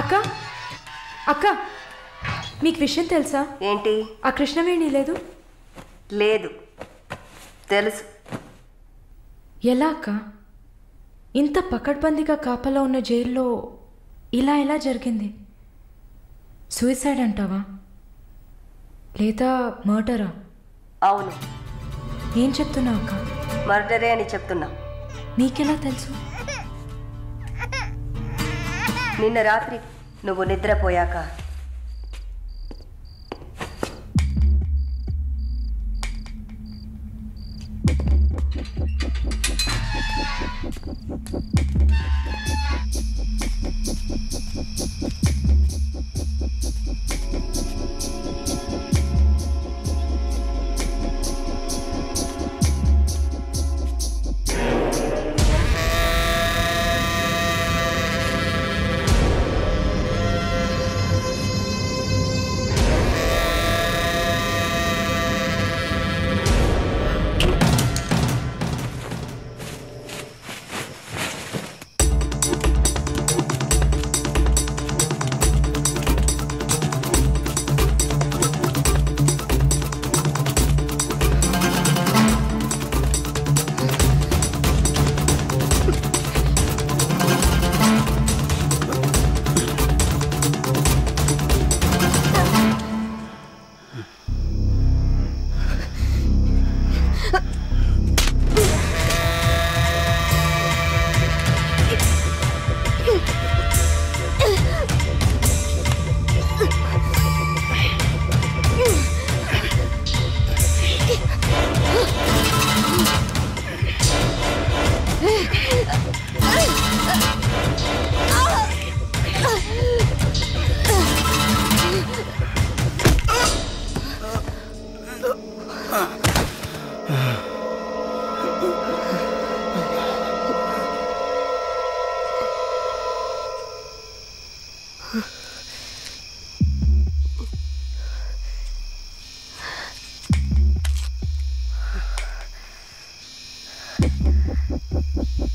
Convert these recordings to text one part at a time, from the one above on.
అక్క అక్క మీకు విషయం తెలుసా? ఏంటి? ఆ కృష్ణవేణి లేదు. లేదు, తెలుసు. ఎలా అక్క? ఇంత పకడ్బందీగా కాపలా ఉన్న జైల్లో ఇలా ఎలా జరిగింది? సూసైడ్ అంటావా లేదా మర్డరా? అవును. ఏం చెప్తున్నావు అక్క? మర్డరే అని చెప్తున్నా. నీకెలా తెలుసు? నిన్న రాత్రి నువ్వు నిద్రపోయాక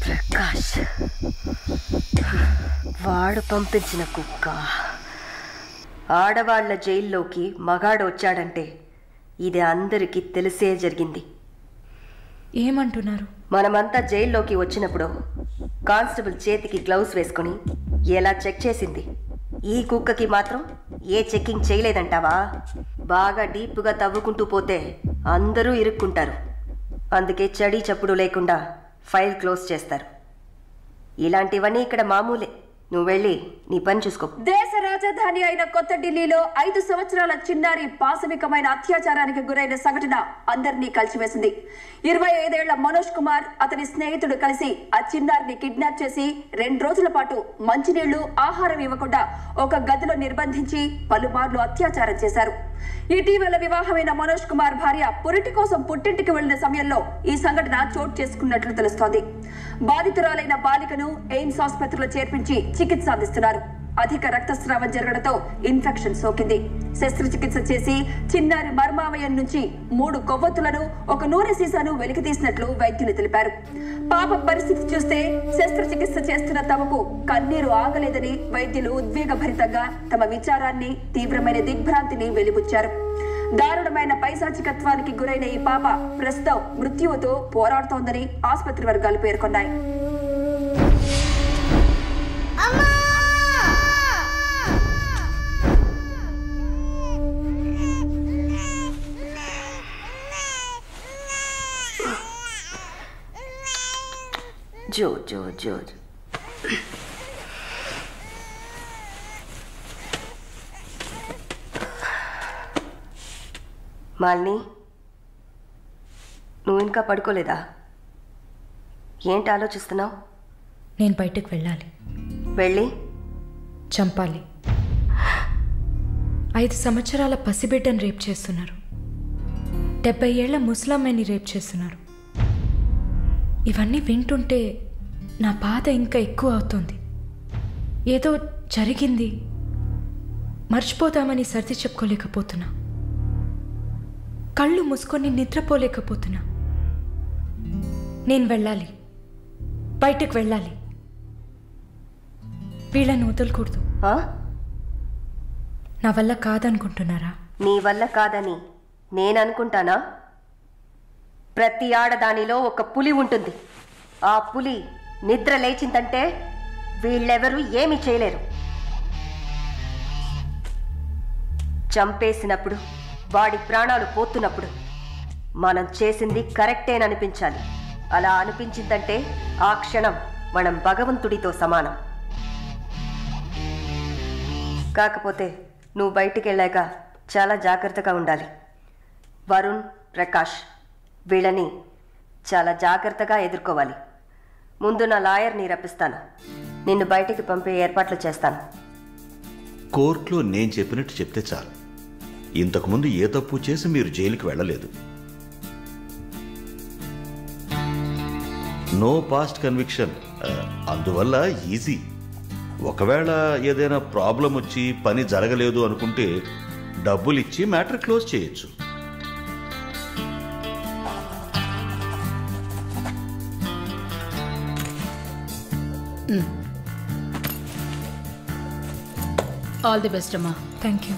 ప్రకాష్ వాడు పంపించిన కుక్క. ఆడవాళ్ల జైల్లోకి మగాడు వచ్చాడంటే ఇది అందరికీ తెలిసే జరిగింది. ఏమంటున్నారు? మనమంతా జైల్లోకి వచ్చినప్పుడు కానిస్టేబుల్ చేతికి గ్లౌస్ వేసుకుని ఎలా చెక్ చేసింది, ఈ కుక్కకి మాత్రం ఏ చెక్కింగ్ చేయలేదంటావా? బాగా డీప్గా తవ్వుకుంటూ పోతే అందరూ ఇరుక్కుంటారు. అందుకే చడి చప్పుడు లేకుండా ఫైల్ క్లోజ్ చేస్తారు. ఇలాంటివన్నీ ఇక్కడ మామూలే. నువ్వు వెళ్ళి నీ పని చూసుకో. దేశ రాజధాని అయిన కొత్త ఢిల్లీలో 5 సంవత్సరాల చిన్నారి పాశవికమైన అత్యాచారానికి గురైన సంఘటన అందరినీ కలిసివేసింది. 25 ఏళ్ల మనోజ్ కుమార్ అతని స్నేహితుడు కలిసి ఆ చిన్నారిని కిడ్నాప్ చేసి 2 రోజుల పాటు మంచినీళ్లు, ఆహారం ఇవ్వకుండా ఒక గదిలో నిర్బంధించి పలుమార్లు అత్యాచారం చేశారు. ఇటీవల వివాహమైన మనోజ్ కుమార్ భార్య పురిటి కోసం పుట్టింటికి వెళ్లిన సమయంలో ఈ సంఘటన చోటు చేసుకున్నట్లు తెలుస్తోంది. బాధితురాలైన బాలికను ఎయిమ్స్ ఆసుపత్రిలో చేర్పించి చికిత్స అందిస్తున్నారు. అధిక రక్తస్రావం జరగడంతో ఇన్ఫెక్షన్ సోకింది. శస్త్రచికిత్స చేసి చిన్నారి మర్మావయం నుంచి 3 కొవ్వొత్తులను, ఒక నూనె సీసాను వెలికి తీసినట్లు వైద్యులు తెలిపారు. పాప పరిస్థితి చూస్తే శస్త్రచికిత్స చేస్తున్న తమకు కన్నీరు ఆగలేదని వైద్యులు ఉద్వేగభరితంగా తమ విచారాన్ని, తీవ్రమైన దిగ్భ్రాంతిని వెలిబుచ్చారు. దారుణమైన పైశాచికత్వానికి గురైన ఈ పాప ప్రస్తుతం మృత్యువుతో పోరాడుతోందని ఆసుపత్రి వర్గాలు పేర్కొన్నాయి. జో జో జో మాలిని, నువ్వు ఇంకా పడుకోలేదా? ఏంటి ఆలోచిస్తున్నావు? నేను బయటకు వెళ్ళాలి. వెళ్ళి చంపాలి. 5 సంవత్సరాల పసిబిడ్డను రేప్ చేస్తున్నారు. 70 ఏళ్ల ముసలమ్మని రేప్ చేస్తున్నారు. ఇవన్నీ వింటుంటే నా బాధ ఇంకా ఎక్కువ అవుతుంది. ఏదో జరిగింది, మర్చిపోదామని సర్ది చెప్పుకోలేకపోతున్నా. కళ్ళు మూసుకొని నిద్రపోలేకపోతున్నా. నేను వెళ్ళాలి, బయటకు వెళ్ళాలి. వీళ్ళని వదలకూడదు. నా వల్ల కాదనుకుంటున్నారా? నీ వల్ల కాదని నేననుకుంటానా? ప్రతి ఆడదానిలో ఒక పులి ఉంటుంది. ఆ పులి నిద్ర లేచిందంటే వీళ్ళెవరూ ఏమీ చేయలేరు. చంపేసినప్పుడు, వాడి ప్రాణాలు పోతున్నప్పుడు మనం చేసింది కరెక్టేననిపించాలి. అలా అనిపించిందంటే ఆ క్షణం మనం భగవంతుడితో సమానం. కాకపోతే నువ్వు బయటికి వెళ్ళాక చాలా జాగ్రత్తగా ఉండాలి. వరుణ్, ప్రకాష్ వీళ్ళని చాలా జాగ్రత్తగా ఎదుర్కోవాలి. ముందు నా లాయర్ని రప్పిస్తాను. నిన్ను బయటికి పంపే ఏర్పాట్లు చేస్తాను. కోర్టులో నేను చెప్పినట్టు చెప్తే చాలు. ఇంతకుముందు ఏ తప్పు చేసి మీరు జైలుకి వెళ్ళలేదు. నో పాస్ట్ కన్విక్షన్, అందువల్ల ఈజీ. ఒకవేళ ఏదైనా ప్రాబ్లం వచ్చి పని జరగలేదు అనుకుంటే డబ్బులు ఇచ్చి మ్యాటర్ క్లోజ్ చేయొచ్చు. ఆల్ ది బెస్ట్ అమ్మా. Thank you.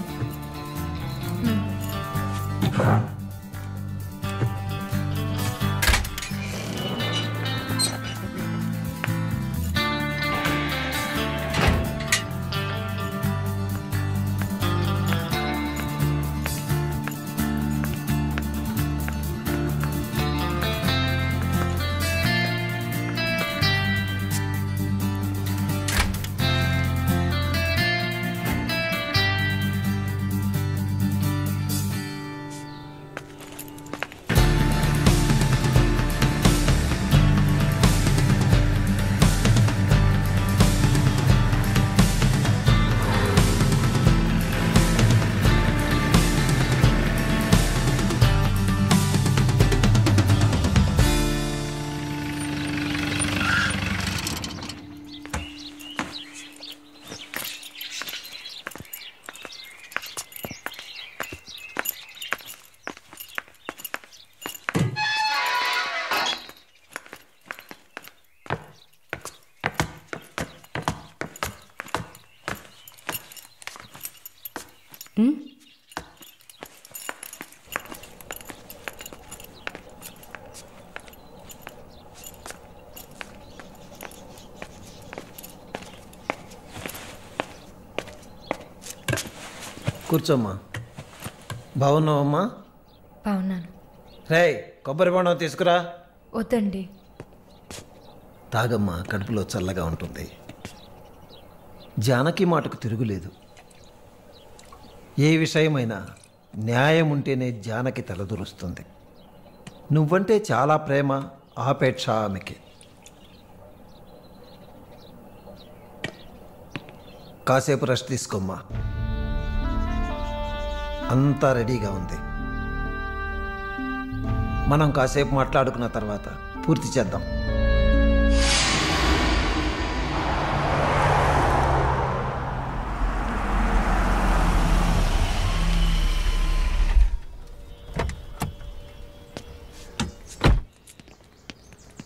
కూర్చోమ్మా. బాగున్నావమ్మా? బాగున్నాను. రే, కొబ్బరి బొండం తీసుకురా. వద్దండి. తాగమ్మా, కడుపులో చల్లగా ఉంటుంది. జానకి మాటకు తిరుగులేదు. ఏ విషయమైనా న్యాయం ఉంటేనే జానకి తలదూరుస్తుంది. నువ్వంటే చాలా ప్రేమ, ఆపేక్ష ఆమెకి. కాసేపు రెస్ట్ తీసుకోమ్మా. అంతా రెడీగా ఉంది. మనం కాసేపు మాట్లాడుకున్న తర్వాత పూర్తి చేద్దాం.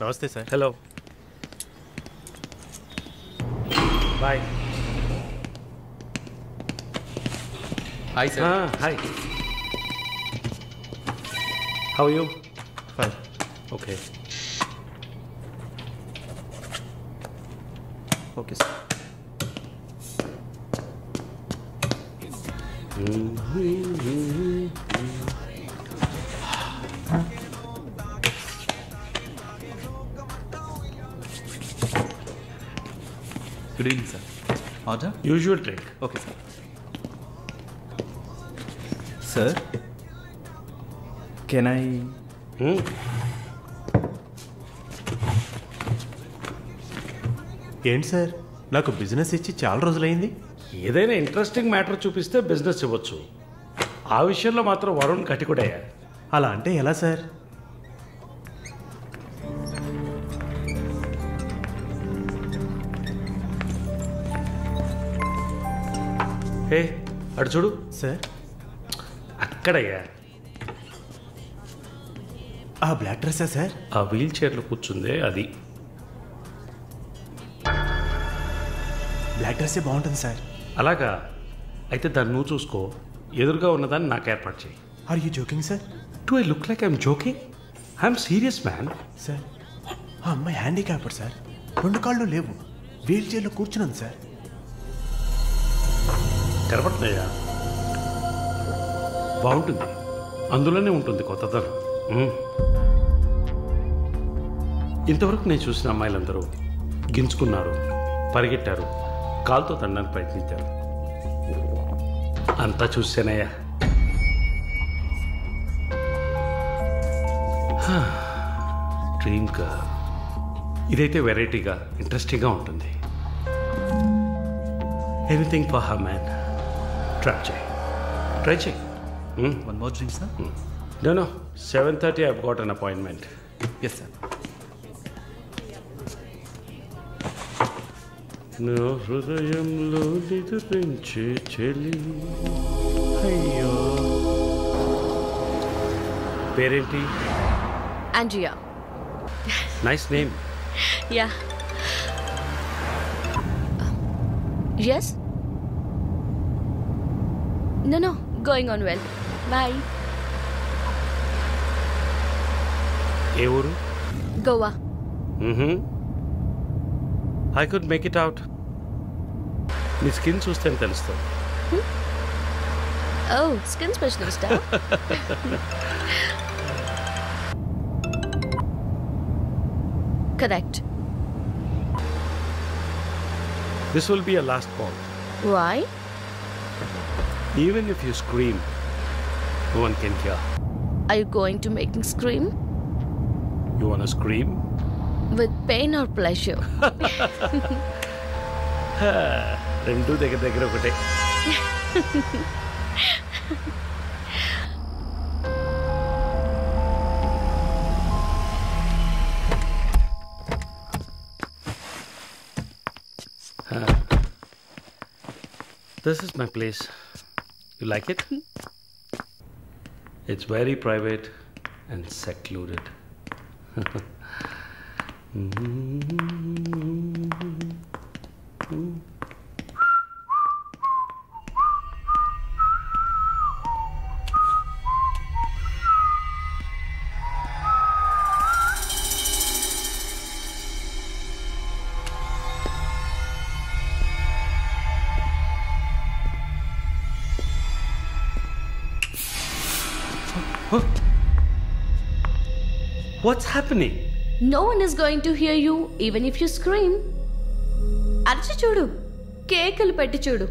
నమస్తే sir. Hello, boy. Hi sir. Hi. How you? Fine. Okay okay sir. Good evening sir. Order? Usual drink. Okay sir. Sir, can I? ఏంటి సార్, నాకు బిజినెస్ ఇచ్చి చాలా రోజులైంది. ఏదైనా ఇంట్రెస్టింగ్ మ్యాటర్ చూపిస్తే బిజినెస్ ఇవ్వచ్చు. ఆ విషయంలో మాత్రం వరుణ్ కటికుడయ్యా. అలా అంటే ఎలా సార్? హే, అటు చూడు. సార్, అక్కడయ్యా. ఆ బ్లాక్ డ్రెస్సా సార్? ఆ వీల్ చైర్లో కూర్చుందే అది. బ్లాక్ డ్రెస్సే బాగుంటుంది సార్. అలాగా, అయితే దాన్ని నువ్వు చూసుకో, ఎదురుగా ఉన్నదాన్ని నాకు ఏర్పాటు చేయి. Are you joking sir? Do I look like I'm joking? I'm serious man. Sir ఆ అమ్మాయి హ్యాండిక్యాప్డ్ సార్, 2 కాళ్ళు లేవు, వీల్ చైర్లో కూర్చున్నాను సార్. కనపడుతున్నాయా? బాగుంటుంది, అందులోనే ఉంటుంది కొత్తదనం. ఇంతవరకు నేను చూసిన అమ్మాయిలందరూ గింజుకున్నారు, పరిగెట్టారు, కాలుతో తండడానికి ప్రయత్నించారు. అంతా చూసానయ్యా. డ్రీమ్ గర్ల్, ఇదైతే వెరైటీగా ఇంట్రెస్టింగ్గా ఉంటుంది. Anything for her man. Try చేయి. One more drink, sir? No. 7:30 I've got an appointment. Yes, sir. నా హృదయంలో నిద్రించే చెలి. అయ్యో, పేరేంటి? Andrea. Nice name. Yeah. Yes? No. Going on well. Bye. ఏ ఊరు? Goa. I could make it out. నీ skin చూస్తే తెలుస్తుంది. Oh, skin specialist, huh? Correct. This will be a last call. Why? Even if you scream, no one can hear. Are you going to make me scream? You wanna scream? With pain or pleasure? రెండు దగ్గర ఒకటే. This is my place. You like it? It's very private and secluded. What's happening? No one is going to hear you even if you scream. అరచి చూడు, కేకలు పెట్టి చూడు,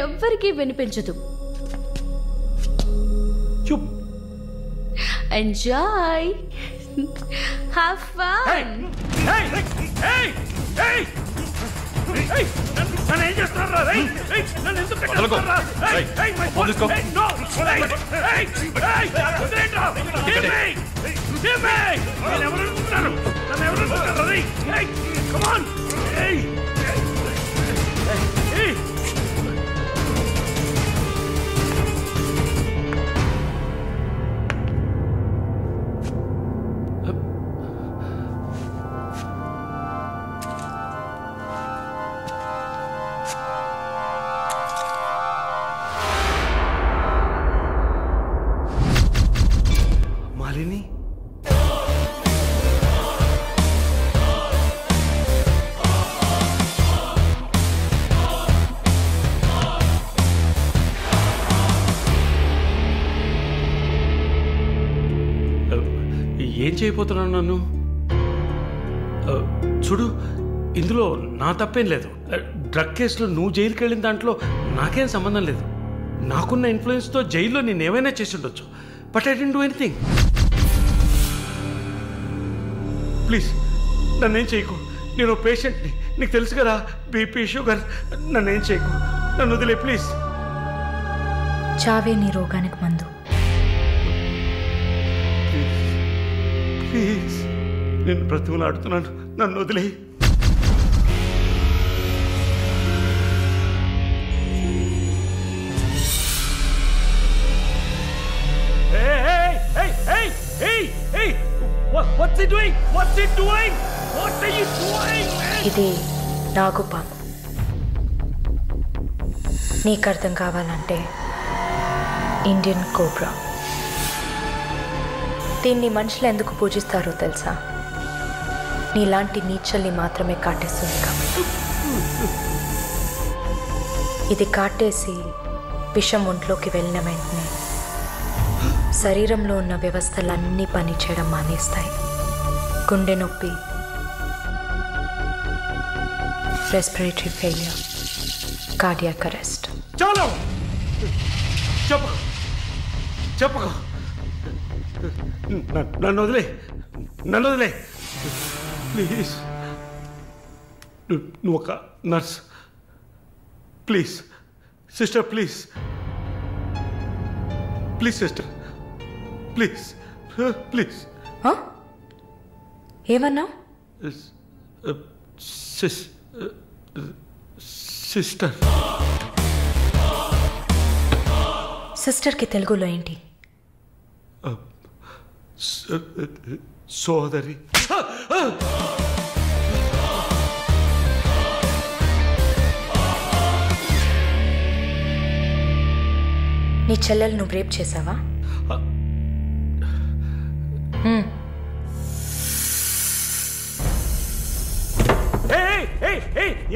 ఎవ్వరికీ వినిపించదు. Enjoy. Have fun. Malini? ఏం చేయబోతున్నాను నన్ను? చూడు, ఇందులో నా తప్పేం లేదు. డ్రగ్ కేసులో నువ్వు జైలుకి వెళ్ళిన దాంట్లో నాకేం సంబంధం లేదు. నాకున్న ఇన్ఫ్లుయెన్స్తో జైల్లో నేను ఏమైనా చేసి ఉండొచ్చు. But I don't do anything. Please నన్నేం చేయకు. నేను పేషెంట్ని, నీకు తెలుసు కదా, బీపీ, షుగర్. నన్నేం చేయకు, నన్ను వదిలే ప్లీజ్. చావే నీ రోగానికి మందు. ప్లీజ్, నేను బ్రతిమలాడుతున్నాను, నన్ను వదిలే. What's he doing? What's he doing? What are you doing, man? ఇది నాగుపాము. నీకు అర్థం కావాలంటే ఇండియన్ కోబ్రా. దీన్ని మనుషులు ఎందుకు పూజిస్తారో తెలుసా? నీలాంటి నీచల్ని మాత్రమే కాటేస్తుంది కాబట్టి. ఇది కాటేసి విషం ఒంట్లోకి వెళ్ళిన వెంటనే శరీరంలో ఉన్న వ్యవస్థలన్నీ పనిచేయడం మానేస్తాయి. గుండె నొప్పి, రెస్పిరేటరీ ఫెయిల్యూర్, కార్డియాక్ అరెస్ట్. చాలు, చెప్పకు చెప్పకు, నన్ను వదిలే, నన్ను వదిలే ప్లీజ్. నువ్వు ఒక nurse, please sister, please please sister, please please. ఏమన్నా? సిస్టర్. సిస్టర్కి తెలుగులో ఏంటి? సోదరి. నీ చెల్లెలు నువ్వు రేప్ చేసావా?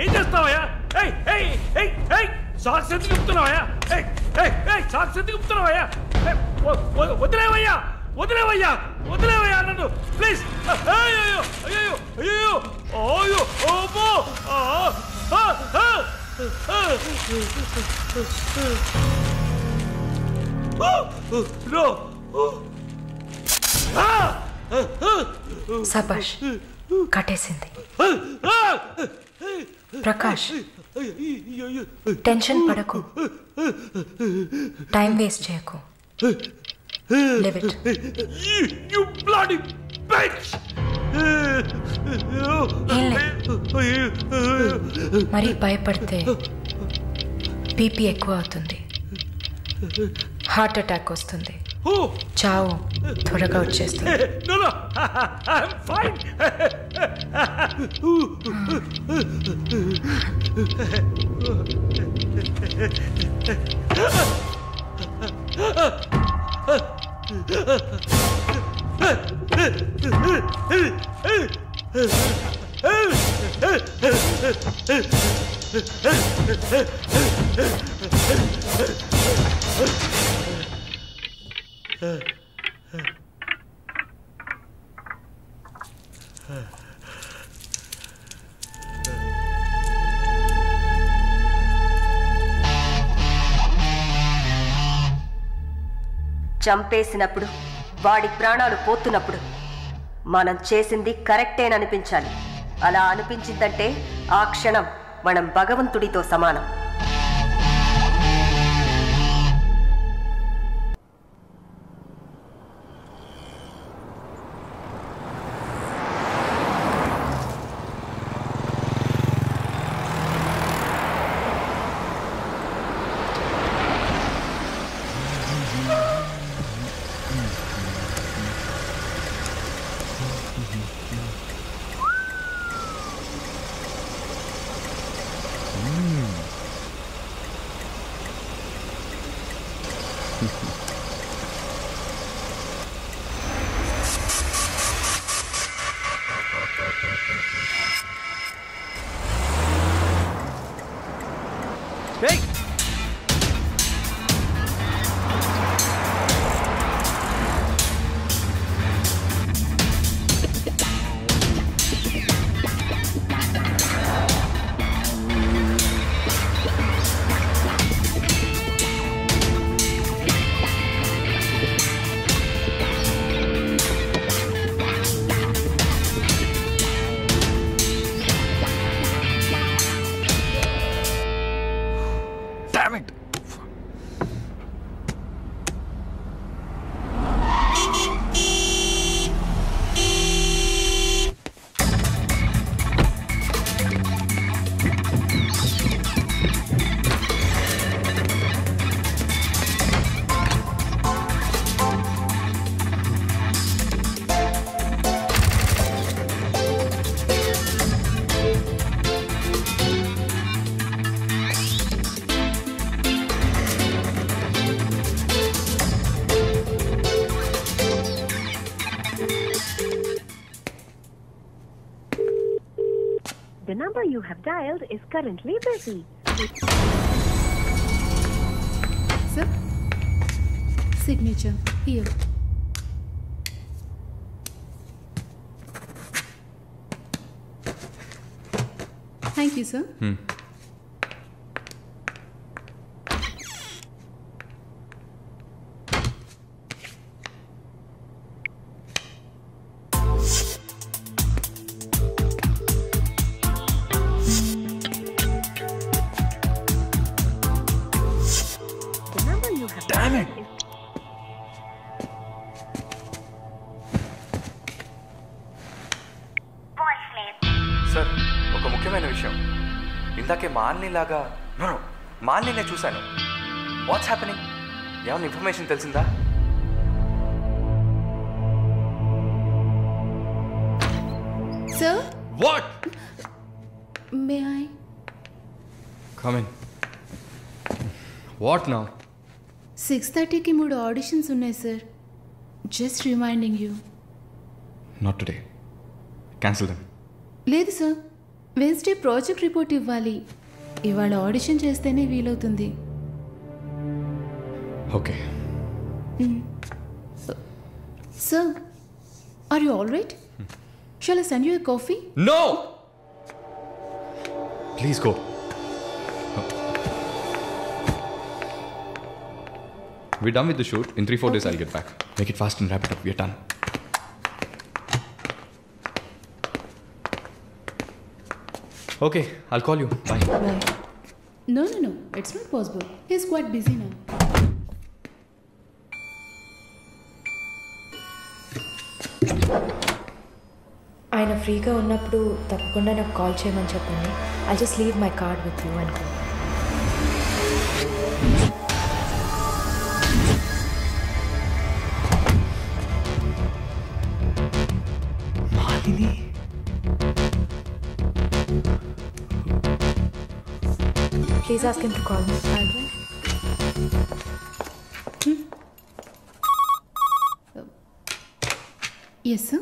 ఏం చేస్తావయ్యా? సాక్స్ ఎందుకు చెప్తున్నావయ్యా? సాక్స్ ఎందుకు చెప్తున్నావయ్యా? వదిలేవయ్యా, వదిలేవయ్యా, వదిలేవయ్యా నన్ను ప్లీజ్. అయ్యో అయ్యో అయ్యో అయ్యో ఓపో. సబాష్, కట్టేసింది. ప్రకాష్, టెన్షన్ పడకు, టైం వేస్ట్ చేయకు. Live it. You bloody bitch! మరి భయపడితే బీపీ ఎక్కువ అవుతుంది, హార్ట్ అటాక్ వస్తుంది, చావు త్వరగా వచ్చేస్తుంది. No, no, I'm fine. చంపేసినప్పుడు, వాడి ప్రాణాలు పోతున్నప్పుడు మనం చేసింది కరెక్టేననిపించాలి. అలా అనిపించిందంటే ఆ క్షణం మనం భగవంతుడితో సమానం. number you have dialed is currently busy. Sir, signature here. Thank you, sir. Damn it! Sir ఒక ముఖ్యమైన విషయం ఇందాకే మాలినిలాగా నో మాలిని నేను చూశాను. What's happening? ఏమైనా ఇన్ఫర్మేషన్ తెలిసిందా? Sir, what? may I? Come in. What now? 6:30కి 3 ఆడిషన్స్ ఉన్నాయి sir. Just reminding you. Not today. Cancel them. లేదు సార్, వెన్స్డే ప్రాజెక్ట్ రిపోర్ట్ ఇవ్వాలి. ఇవాళ ఆడిషన్ చేస్తేనే వీలవుతుంది. Okay. Sir, are you all right? Shall I send you a coffee? No! Please go. We're done with the shoot. In 3-4 days, I'll get back. Make it fast and wrap it up. We're done. Okay, I'll call you. Bye. Bye. No. It's not possible. He's quite busy now. ఆయన ఫ్రీగా ఉన్నప్పుడు తప్పకుండా నాకు call చేయమని చెప్పండి. I just leave my card with you అనుకో. Please ask him to call me. Yes, sir.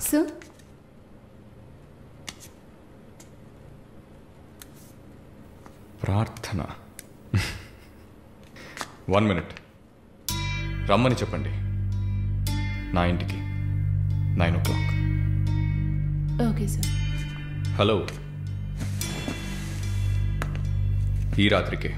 Sir? ప్రార్థన. 1 minute. రమ్మని చెప్పండి నా ఇంటికి 9 o'clock. Okay, sir. హలో, ఈ రాత్రికే.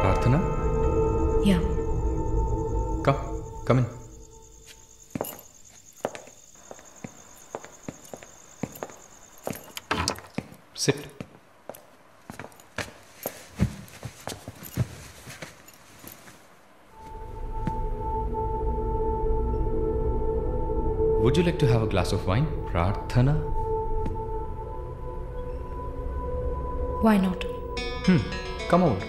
Prarthana? Yeah. Come in. Sit. Would you like to have a glass of wine, Prarthana? Why not? Come over.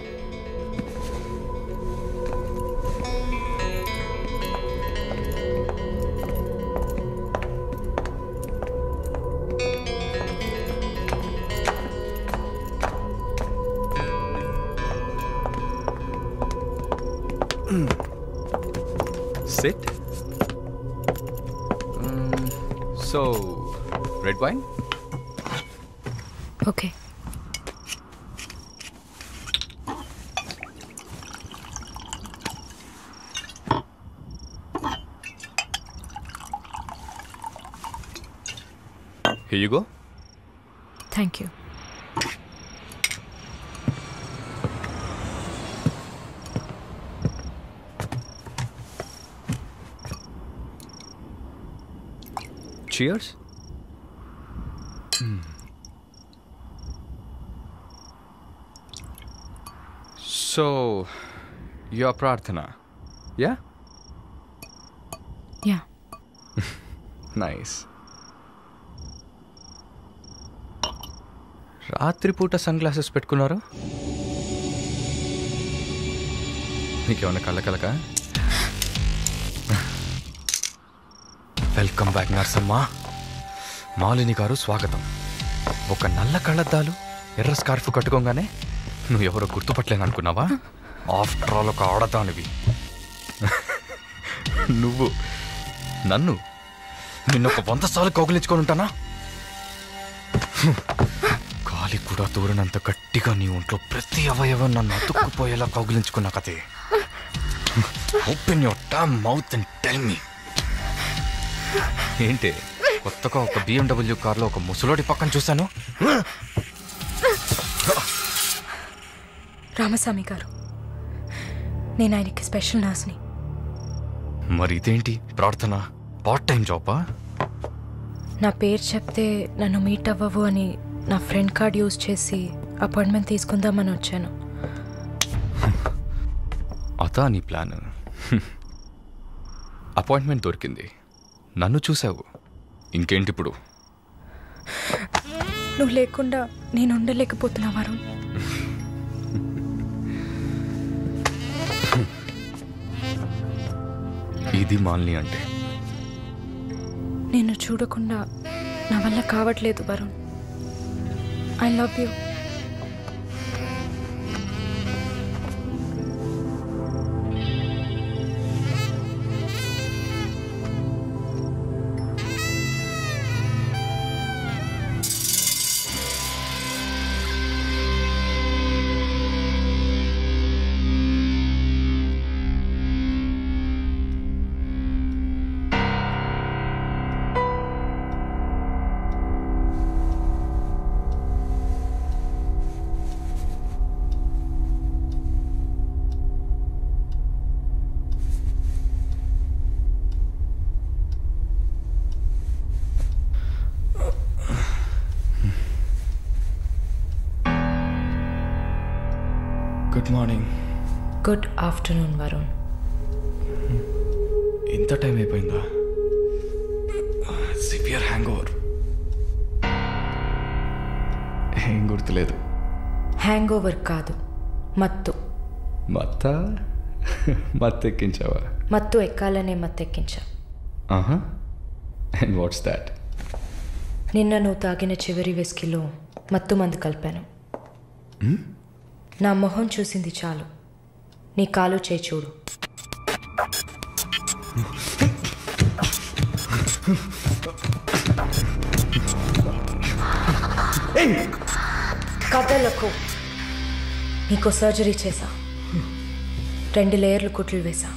Sit. So, red wine? Okay. Here you go. Thank you. Cheers. So your ప్రార్థన yeah yeah nice. రాత్రిపూట sunglasses పెట్టుకున్నారు, నీకేమన్నా కళ్ళకలక? Welcome back నర్సమ్మ. మాలిని గారు స్వాగతం. ఒక నల్ల కళ్ళద్దాలు ఎర్ర స్కార్ఫ్ కట్టుకోగానే నువ్వు ఎవరో గుర్తుపట్టలేను అనుకున్నావా? ఆఫ్టర్ ఆల్ ఒక ఆడదానివి నువ్వు. నన్ను నిన్నొక 100 సార్లు కౌగిలించుకొని ఉంటానా? గాలి కూడా దూరనంత గట్టిగా నీ ఒంట్లో ప్రతి అవయవం నన్ను అతుక్కుపోయేలా కౌగిలించుకున్నా కదే. Open your damn mouth and tell me. ఏంటి కొత్తగా ఒక BMW కార్లో ఒక ముసలోడి పక్కన చూశాను? రామస్వామి గారు, నేను ఆయనకి స్పెషల్ నర్స్ని. మరి ఇదేంటి ప్రార్థన? పార్ట్ టైం జాబా? నా పేరు చెప్తే నన్ను మీట్ అవ్వవు అని నా ఫ్రెండ్ కార్డ్ యూజ్ చేసి అపాయింట్మెంట్ తీసుకుందామని వచ్చాను. అదా నీ ప్లాన్? అపాయింట్మెంట్ దొరికింది, నన్ను చూసావు, ఇంకేంటి ఇప్పుడు? నువ్వు లేకుండా నేను ఉండలేకపోతున్నా వరుణ్. ఇది మాలిని అంటే. నిన్ను చూడకుండా నా వల్ల కావట్లేదు Varun. I love you. Good morning. Good afternoon Varun. ఇంత టైం అయిపోయిందా? Severe hang over. ఏం గుర్తులేదు. హ్యాంగ్ ఓవర్ కాదు, మత్తు. మత్తు ఎక్కించావా? మత్తు ఎక్కాలనే మత్తు ఎక్కించా. And what's that? నిన్న నువ్వు తాగిన చివరి విస్కీలో మత్తు మందు కలిపాను. నా మొహం చూసింది చాలు, నీ కాలు చేయి చూడు. కథలకు నీకు సర్జరీ చేశా, 2 లేయర్లు కుట్లు వేసా.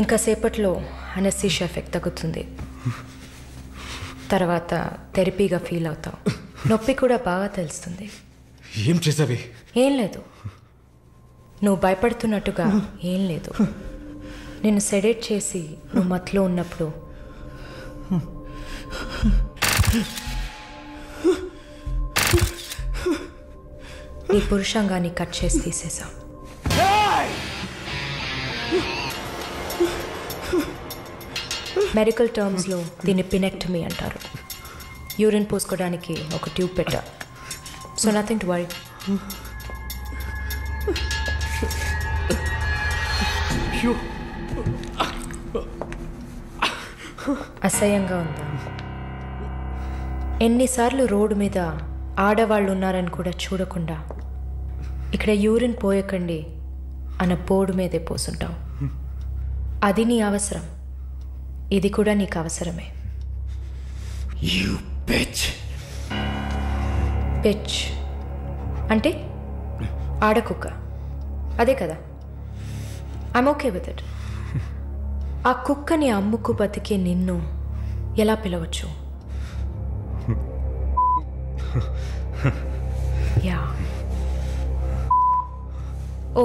ఇంకా సేపట్లో అనస్థీషియా ఎఫెక్ట్ తగ్గుతుంది. తర్వాత థెరపీగా ఫీల్ అవుతావు. నొప్పి కూడా బాగా తెలుస్తుంది. ఏం చేసావి? ఏం లేదు, నువ్వు భయపడుతున్నట్టుగా ఏం లేదు. నేను సెడేట్ చేసి నువ్వు మత్తులో ఉన్నప్పుడు నీ పురుషాంగాన్ని కట్ చేసి తీసేసా. మెడికల్ టర్మ్స్లో దీన్ని పినెక్టమీ అంటారు. యూరిన్ పోసుకోవడానికి ఒక ట్యూబ్ పెట్టా. So nothing to worry. అసహ్యంగా ఉందా? ఎన్నిసార్లు రోడ్డు మీద ఆడవాళ్ళు ఉన్నారని కూడా చూడకుండా ఇక్కడ యూరిన్ పోయకండి అన్న బోర్డు మీదే పోసుంటావు. అది నీ అవసరం, ఇది కూడా నీకు అవసరమే. పిచ్ అంటే ఆడకుక్క, అదే కదా? I'm okay with it. ఆ కుక్కని అమ్ముకు బతికే నిన్ను ఎలా పిలవచ్చు? యా. ఓ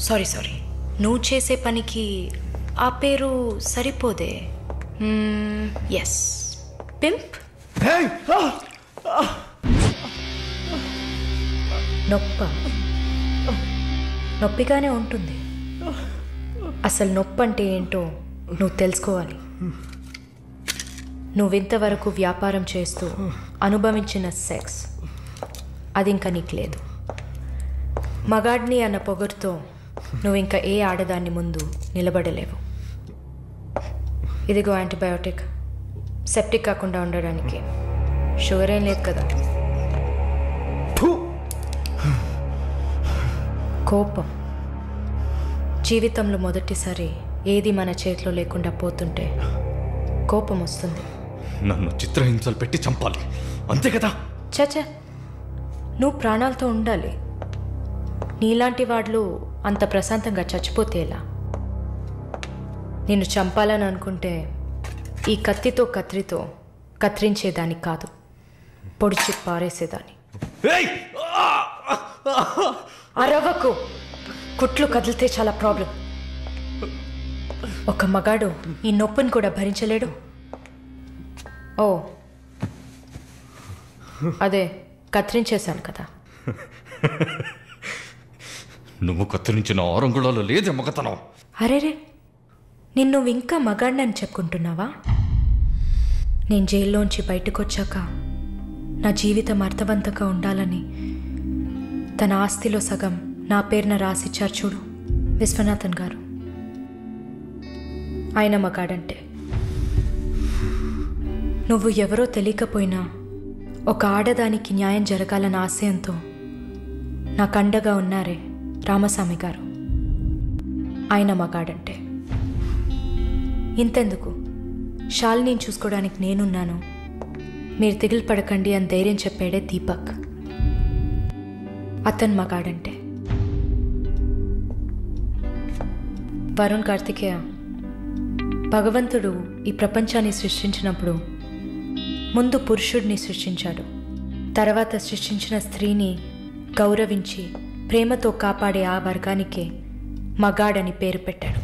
సారీ, నువ్వు చేసే పనికి ఆ పేరు సరిపోదే. Yes, pimp. నొప్ప నొప్పిగానే ఉంటుంది. అసలు నొప్పి అంటే ఏంటో నువ్వు తెలుసుకోవాలి. నువ్వింతవరకు వ్యాపారం చేస్తూ అనుభవించిన సెక్స్ అది ఇంకా నీకు లేదు. మగాడిని అన్న పొగరుతో నువ్వు ఇంకా ఏ ఆడదాన్ని ముందు నిలబడలేవు. ఇదిగో యాంటీబయాటిక్, సెప్టిక్ కాకుండా ఉండడానికి. షుగర్ ఏం లేదు కదా? కోపం. జీవితంలో మొదటిసారి ఏది మన చేతిలో లేకుండా పోతుంటే కోపం వస్తుంది. నన్ను చిత్రహింసలు పెట్టి చంపాలి, అంతే కదా? చచ్చా, నువ్వు ప్రాణాలతో ఉండాలి. నీలాంటి వాళ్ళు అంత ప్రశాంతంగా చచ్చిపోతే ఎలా? నిన్ను చంపాలని అనుకుంటే ఈ కత్తితో కత్తిరించేదాన్ని కాదు, పొడిచి పారేసేదాన్ని. అరవకు, కుట్లు కదిలితే చాలా ప్రాబ్లం. ఒక మగాడు ఈ నొప్పిని కూడా భరించలేడు. ఓ అదే కత్తిరించేశాను కదా. నువ్వు కత్తిరించిన ఆరంగుళాలు లేదే మగతనం. అరేరే, నిన్ను ఇంకా మగాడినని చెప్పుకుంటున్నావా? నేను జైల్లోంచి బయటకు వచ్చాక నా జీవితం అర్థవంతంగా ఉండాలని తన ఆస్తిలో సగం నా పేరున రాసిచ్చారు చూడు విశ్వనాథన్ గారు. ఆయన మగాడంటే. నువ్వు ఎవరో తెలియకపోయినా ఒక ఆడదానికి న్యాయం జరగాలన్న ఆశయంతో నాకు అండగా ఉన్నారే రామస్వామి గారు, ఆయన మగాడంటే. ఇంతెందుకు, శాలిని చూసుకోవడానికి నేనున్నాను, మీరు దిగులు పడకండి అని ధైర్యం చెప్పాడే దీపక్, అతను మగాడంటే. వరుణ్ కార్తికేయ, భగవంతుడు ఈ ప్రపంచాన్ని సృష్టించినప్పుడు ముందు పురుషుడిని సృష్టించాడు. తర్వాత సృష్టించిన స్త్రీని గౌరవించి ప్రేమతో కాపాడే ఆ వర్గానికే మగాడని పేరు పెట్టాడు.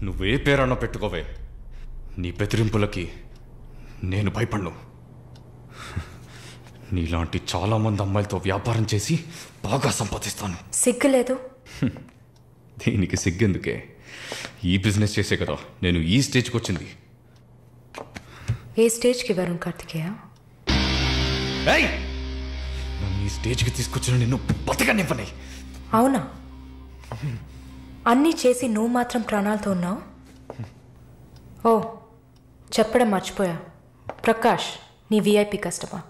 నువ్వే పేరన్నా పెట్టుకోవే, నీ బెదిరింపులకి నేను భయపడ్ను. నీలాంటి చాలామంది అమ్మాయిలతో వ్యాపారం చేసి బాగా సంపాదిస్తాను. సిగ్గులేదు? దీనికి సిగ్గెందుకే? ఈ బిజినెస్ చేసే కదా నేను ఈ స్టేజ్కి వచ్చింది. ఏ స్టేజ్కి వరుణ్ కార్తికేయ? నన్ను ఈ స్టేజ్కి తీసుకొచ్చిన నిన్ను బతకనివ్వని. అవునా? అన్నీ చేసి నువ్వు మాత్రం ప్రాణాలతో ఉన్నావు? ఓ చెప్పడం మర్చిపోయా, ప్రకాష్ నీ విఐపి కస్టమర్.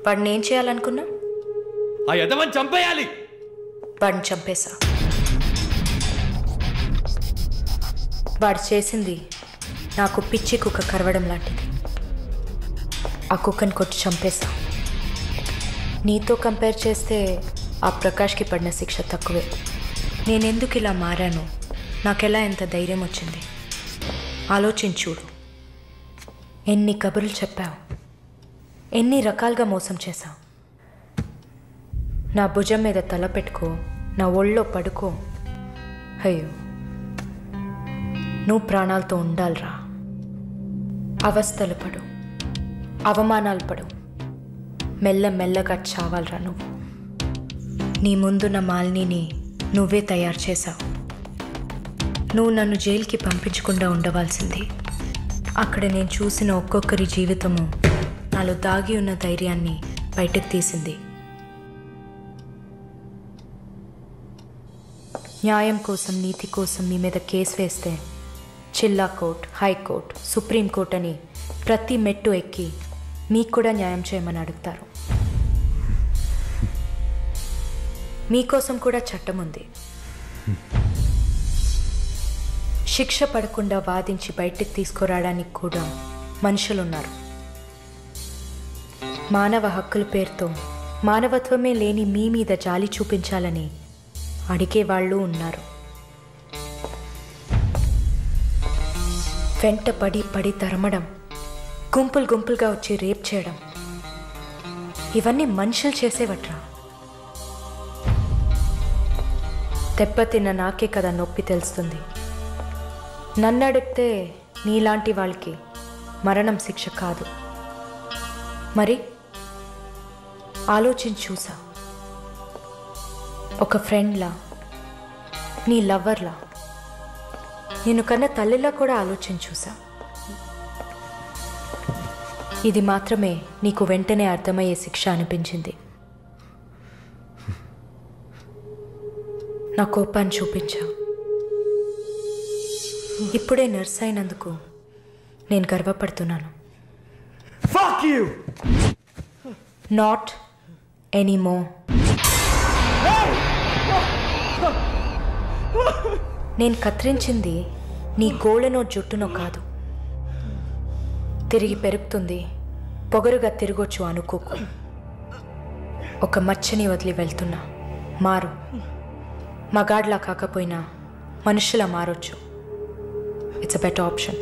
వాడిని ఏం చేయాలనుకున్నా? ఆ యదవని చంపేయాలి. వాడిని చంపేశా. వాడు చేసింది నాకు పిచ్చి కుక్క కరవడం లాంటిది. ఆ కుక్కని కొట్టి చంపేశా. నీతో కంపేర్ చేస్తే ఆ ప్రకాష్కి పడిన శిక్ష తక్కువే. నేనెందుకు ఇలా మారాను, నాకెలా ఎంత ధైర్యం వచ్చింది ఆలోచించూడు. ఎన్ని కబుర్లు చెప్పావు, ఎన్ని రకాలుగా మోసం చేశావు. నా భుజం మీద తల పెట్టుకో, నా ఒళ్ళో పడుకో. అయ్యో, నువ్వు ప్రాణాలతో ఉండాలిరా. అవస్థలు పడు, అవమానాలు పడు, మెల్లమెల్లగా చావాలరా నువ్వు. నీ ముందున్న మాలిని నువ్వే తయారు చేశావు. నువ్వు నన్ను జైలుకి పంపించకుండా ఉండవలసింది. అక్కడ నేను చూసిన ఒక్కొక్కరి జీవితము నాలో దాగి ఉన్న ధైర్యాన్ని బయటకు తీసింది. న్యాయం కోసం, నీతి కోసం మీ మీద కేసు వేస్తే జిల్లా కోర్టు, హైకోర్టు, సుప్రీంకోర్టు అని ప్రతి మెట్టు ఎక్కి మీకు కూడా న్యాయం చేయమని అడుగుతారు. మీకోసం కూడా చట్టం ఉంది. శిక్ష పడకుండా వాదించి బయటకు తీసుకురావడానికి కూడా మనుషులున్నారు. మానవ హక్కుల పేరుతో మానవత్వమే లేని మీ మీద జాలి చూపించాలని అడిగేవాళ్ళు ఉన్నారు. వెంట పడి తరమడం, గుంపులు గుంపులుగా వచ్చి రేప్ చేయడం, ఇవన్నీ మనుషులు చేసేవట్రా. దెబ్బతిన్న నాకే కదా నొప్పి తెలుస్తుంది. నన్ను అడిగితే నీలాంటి వాళ్ళకి మరణం శిక్ష కాదు. మరి ఆలోచించి చూసా, ఒక ఫ్రెండ్లా, నీ లవర్లా, నేను కన్నా తల్లిలా కూడా ఆలోచించి చూసా. ఇది మాత్రమే నీకు వెంటనే అర్థమయ్యే శిక్ష అనిపించింది. నా కోపాన్ని చూపించా. ఇప్పుడే నర్స్ అయినందుకు నేను గర్వపడుతున్నాను. Not anymore. నేను కత్తిరించింది నీ గోళ్ళనో జుట్టునో కాదు. తిరిగి పెరుగుతుంది, పొగరుగా తిరగొచ్చు అనుకోకు. ఒక మచ్చని వదిలి వెళ్తున్నా. మారు. మగాడ్లా కాకపోయినా మనుషులా మారొచ్చు. It's a better option.